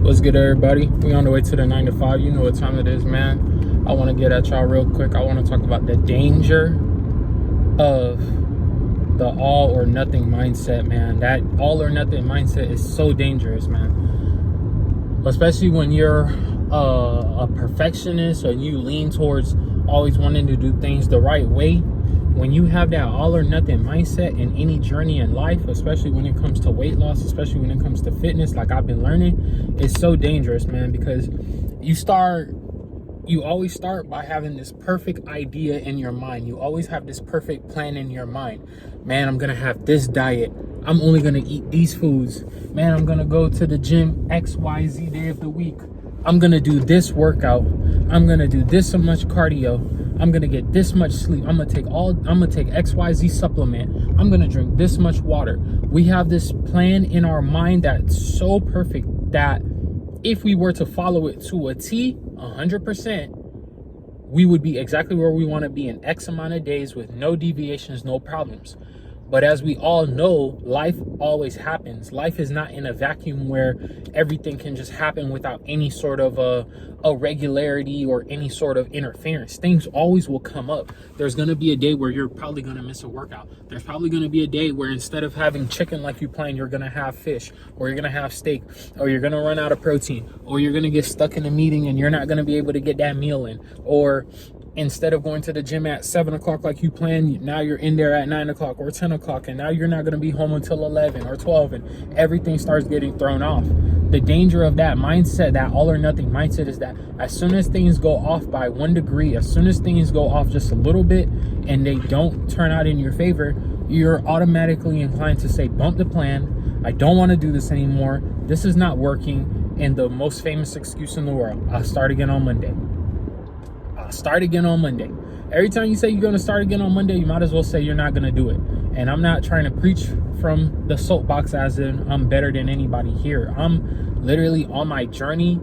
What's good, everybody? We on the way to the 9 to 5. You know what time it is, man. I want to get at y'all real quick. I want to talk about the danger of the all or nothing mindset, man. That all or nothing mindset is so dangerous, man. Especially when you're a perfectionist or you lean towards always wanting to do things the right way. When you have that all or nothing mindset in any journey in life, especially when it comes to weight loss, especially when it comes to fitness, like I've been learning, it's so dangerous, man, because you always start by having this perfect idea in your mind. You always have this perfect plan in your mind. Man, I'm gonna have this diet. I'm only gonna eat these foods. Man, I'm gonna go to the gym XYZ day of the week. I'm gonna do this workout. I'm gonna do this much cardio. I'm gonna get this much sleep. I'm gonna take XYZ supplement. I'm gonna drink this much water. We have this plan in our mind that's so perfect that if we were to follow it to a T, 100%, we would be exactly where we want to be in X amount of days with no deviations, no problems. But as we all know, life always happens. Life is not in a vacuum where everything can just happen without any sort of a regularity or any sort of interference. Things always will come up. There's going to be a day where you're probably going to miss a workout. There's probably going to be a day where instead of having chicken like you planned, you're going to have fish, or you're going to have steak, or you're going to run out of protein, or you're going to get stuck in a meeting and you're not going to be able to get that meal in, or instead of going to the gym at 7 o'clock like you planned, now you're in there at 9 o'clock or 10 o'clock, and now you're not going to be home until 11 or 12, and everything starts getting thrown off. The danger of that mindset, that all or nothing mindset, is that as soon as things go off by 1 degree, as soon as things go off just a little bit and they don't turn out in your favor, you're automatically inclined to say, bump the plan. I don't want to do this anymore. This is not working. And the most famous excuse in the world, I'll start again on Monday. Start again on Monday. Every time you say you're going to start again on Monday, you might as well say you're not going to do it. And I'm not trying to preach from the soapbox as in I'm better than anybody here. I'm literally on my journey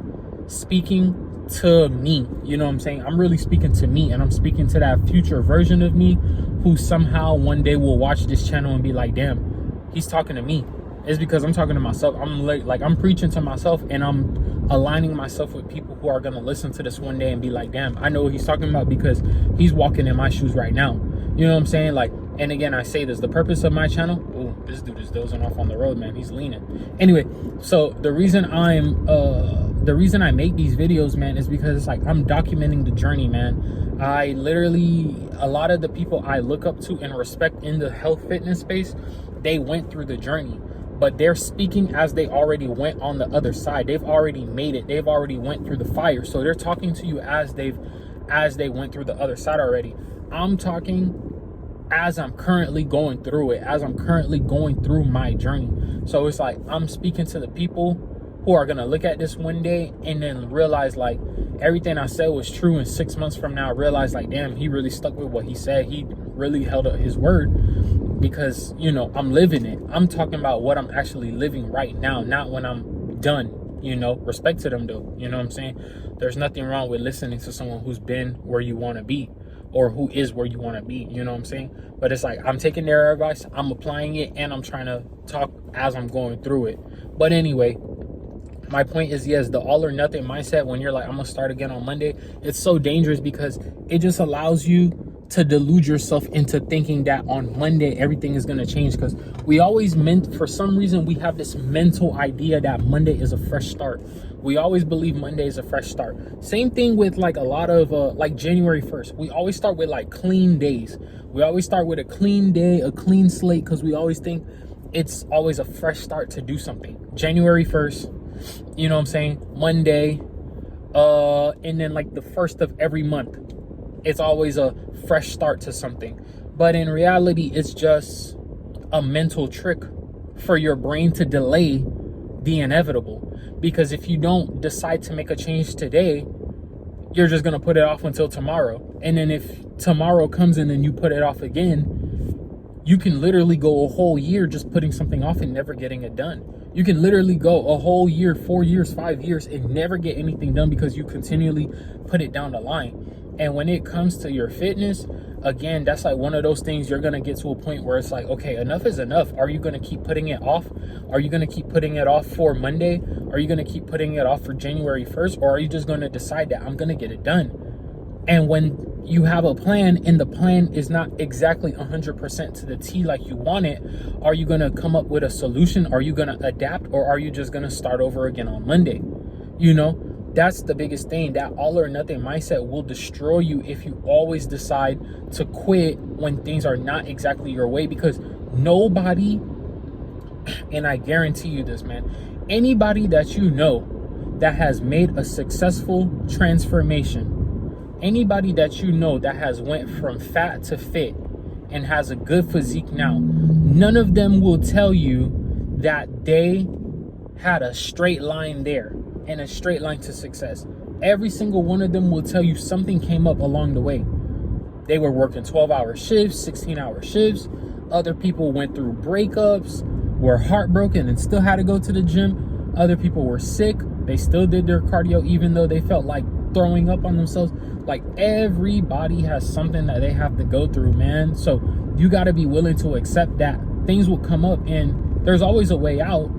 speaking to me. You know what I'm saying? I'm really speaking to me, and I'm speaking to that future version of me who somehow one day will watch this channel and be like, damn, he's talking to me. It's because I'm talking to myself. I'm preaching to myself, and I'm aligning myself with people who are going to listen to this one day and be like, damn, I know what he's talking about because he's walking in my shoes right now. You know what I'm saying? Like, and again, I say this, the purpose of my channel, oh, this dude is dozing off on the road, man. He's leaning. Anyway, so the reason I make these videos, man, is because it's like I'm documenting the journey, man. A lot of the people I look up to and respect in the health fitness space, they went through the journey. But they're speaking as they already went on the other side. They've already made it. They've already went through the fire. So they're talking to you as they went through the other side already. I'm talking as I'm currently going through it, as I'm currently going through my journey. So it's like I'm speaking to the people who are going to look at this one day and then realize like everything I said was true, and 6 months from now realize like, damn, he really stuck with what he said. He really held up his word. Because, you know, I'm living it. I'm talking about what I'm actually living right now, not when I'm done. You know, respect to them though. You know what I'm saying? There's nothing wrong with listening to someone who's been where you want to be, or who is where you want to be. You know what I'm saying? But it's like I'm taking their advice, I'm applying it, and I'm trying to talk as I'm going through it. But anyway, my point is, yes, the all or nothing mindset, when you're like, I'm gonna start again on Monday, it's so dangerous because it just allows you to delude yourself into thinking that on Monday everything is going to change. Because for some reason we have this mental idea that Monday is a fresh start. We always believe Monday is a fresh start. Same thing with like a lot of like January 1st. We always start with like clean days. We always start with a clean day, a clean slate, because we always think it's always a fresh start to do something. January 1st, you know what I'm saying? Monday, and then like the 1st of every month, it's always a fresh start to something. But in reality, it's just a mental trick for your brain to delay the inevitable. Because if you don't decide to make a change today, you're just going to put it off until tomorrow. And then if tomorrow comes in and you put it off again, you can literally go a whole year just putting something off and never getting it done. You can literally go a whole year, 4 years, 5 years, and never get anything done because you continually put it down the line. And when it comes to your fitness, again, that's like one of those things you're going to get to a point where it's like, okay, enough is enough. Are you going to keep putting it off? Are you going to keep putting it off for Monday? Are you going to keep putting it off for January 1st, or are you just going to decide that I'm going to get it done? And when you have a plan and the plan is not exactly 100% to the T like you want it, are you going to come up with a solution? Are you going to adapt, or are you just going to start over again on Monday? You know, that's the biggest thing. That all or nothing mindset will destroy you if you always decide to quit when things are not exactly your way, because nobody, and I guarantee you this, man, anybody that you know that has made a successful transformation, anybody that you know that has went from fat to fit and has a good physique now, none of them will tell you that they had a straight line there and a straight line to success. Every single one of them will tell you something came up along the way. They were working 12-hour shifts, 16-hour shifts. Other people went through breakups, were heartbroken and still had to go to the gym. Other people were sick. They still did their cardio even though they felt like throwing up on themselves. Like, everybody has something that they have to go through, man. So you got to be willing to accept that things will come up, and there's always a way out.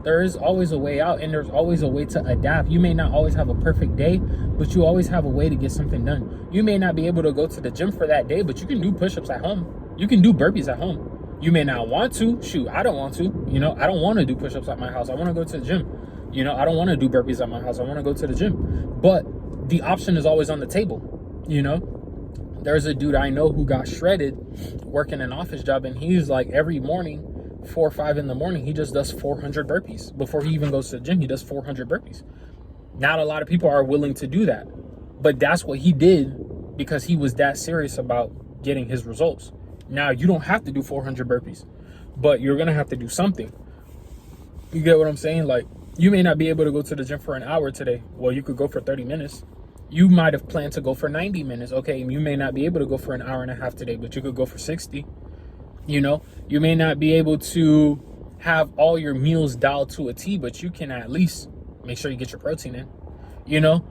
There is always a way out, and there's always a way to adapt. You may not always have a perfect day, but you always have a way to get something done. You may not be able to go to the gym for that day, but you can do push-ups at home. You can do burpees at home. You may not want to. Shoot, I don't want to. You know, I don't want to do push-ups at my house. I want to go to the gym. You know, I don't want to do burpees at my house. I want to go to the gym. But the option is always on the table. You know, there's a dude I know who got shredded working an office job, and he's like, every morning, 4 or 5 in the morning, he just does 400 burpees. Before he even goes to the gym, he does 400 burpees. Not a lot of people are willing to do that, but that's what he did because he was that serious about getting his results. Now, you don't have to do 400 burpees, but you're gonna have to do something. You get what I'm saying? Like, you may not be able to go to the gym for an hour today. Well, you could go for 30 minutes. You might have planned to go for 90 minutes. Okay, you may not be able to go for an hour and a half today, but you could go for 60. You know, you may not be able to have all your meals dialed to a T, but you can at least make sure you get your protein in. You know,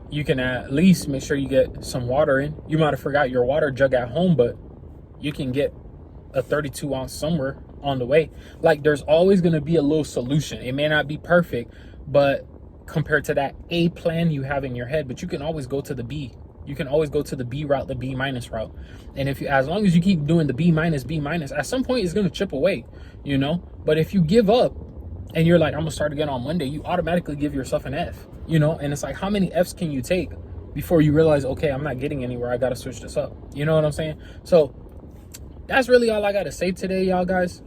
you can at least make sure you get some water in. You might have forgot your water jug at home, but you can get a 32 ounce somewhere on the way. Like, there's always going to be a little solution. It may not be perfect, but compared to that A plan you have in your head, but you can always go to the B. You can always go to the B route, the B minus route. And if you, as long as you keep doing the B minus, at some point it's going to chip away, you know? But if you give up and you're like, I'm going to start again on Monday, you automatically give yourself an F, you know? And it's like, how many Fs can you take before you realize, okay, I'm not getting anywhere. I got to switch this up. You know what I'm saying? So that's really all I got to say today, y'all guys.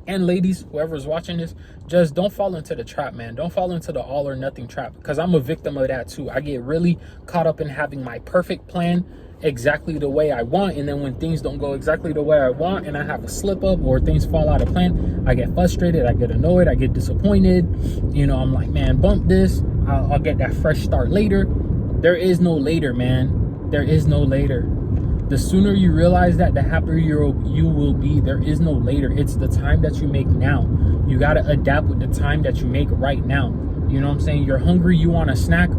And ladies, whoever's watching this, just don't fall into the trap, man. Don't fall into the all or nothing trap, because I'm a victim of that too. I get really caught up in having my perfect plan exactly the way I want, and then when things don't go exactly the way I want and I have a slip up or things fall out of plan, I get frustrated, I get annoyed, I get disappointed. You know, I'm like, man, bump this. I'll get that fresh start later. There is no later, man. There is no later. The sooner you realize that, the happier you will be. There is no later. It's the time that you make now. You got to adapt with the time that you make right now. You know what I'm saying? You're hungry, you want a snack,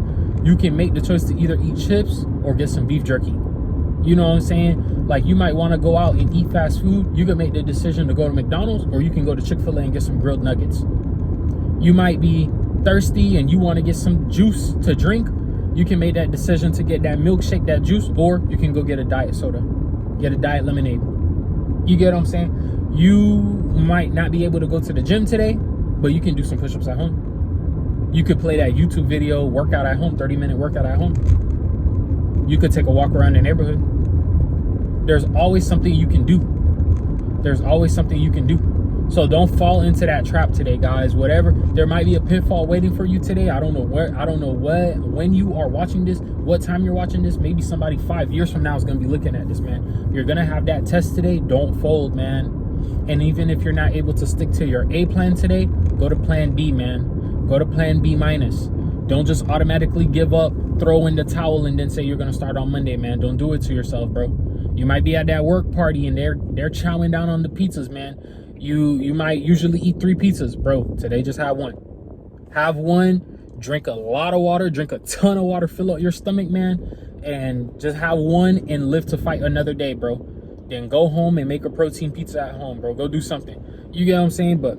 you can make the choice to either eat chips or get some beef jerky. You know what I'm saying? Like, you might want to go out and eat fast food. You can make the decision to go to McDonald's, or you can go to Chick-fil-A and get some grilled nuggets. You might be thirsty and you want to get some juice to drink. You can make that decision to get that milkshake, that juice, or you can go get a diet soda, get a diet lemonade. You get what I'm saying? You might not be able to go to the gym today, but you can do some push-ups at home. You could play that YouTube video, workout at home, 30-minute workout at home. You could take a walk around the neighborhood. There's always something you can do. There's always something you can do. So don't fall into that trap today, guys. Whatever, there might be a pitfall waiting for you today. I don't know where, I don't know what, when you are watching this, what time you're watching this. Maybe somebody 5 years from now is going to be looking at this, man. You're going to have that test today. Don't fold, man. And even if you're not able to stick to your A plan today, go to plan B, man. Go to plan B minus. Don't just automatically give up, throw in the towel, and then say you're going to start on Monday, man. Don't do it to yourself, bro. You might be at that work party and they're chowing down on the pizzas, man. You might usually eat 3 pizzas, bro. Today, just have one. Have one, drink a lot of water, drink a ton of water, fill out your stomach, man, and just have one and live to fight another day, bro. Then go home and make a protein pizza at home, bro. Go do something. You get what I'm saying? But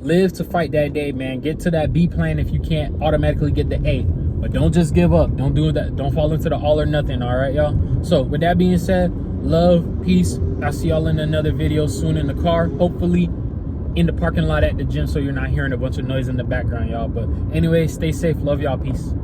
live to fight that day, man. Get to that B plan if you can't automatically get the A. But don't just give up. Don't do that. Don't fall into the all or nothing, all right, y'all? So with that being said, love, peace. I'll see y'all in another video soon in the car. Hopefully in the parking lot at the gym so you're not hearing a bunch of noise in the background, y'all. But anyway, stay safe. Love y'all. Peace.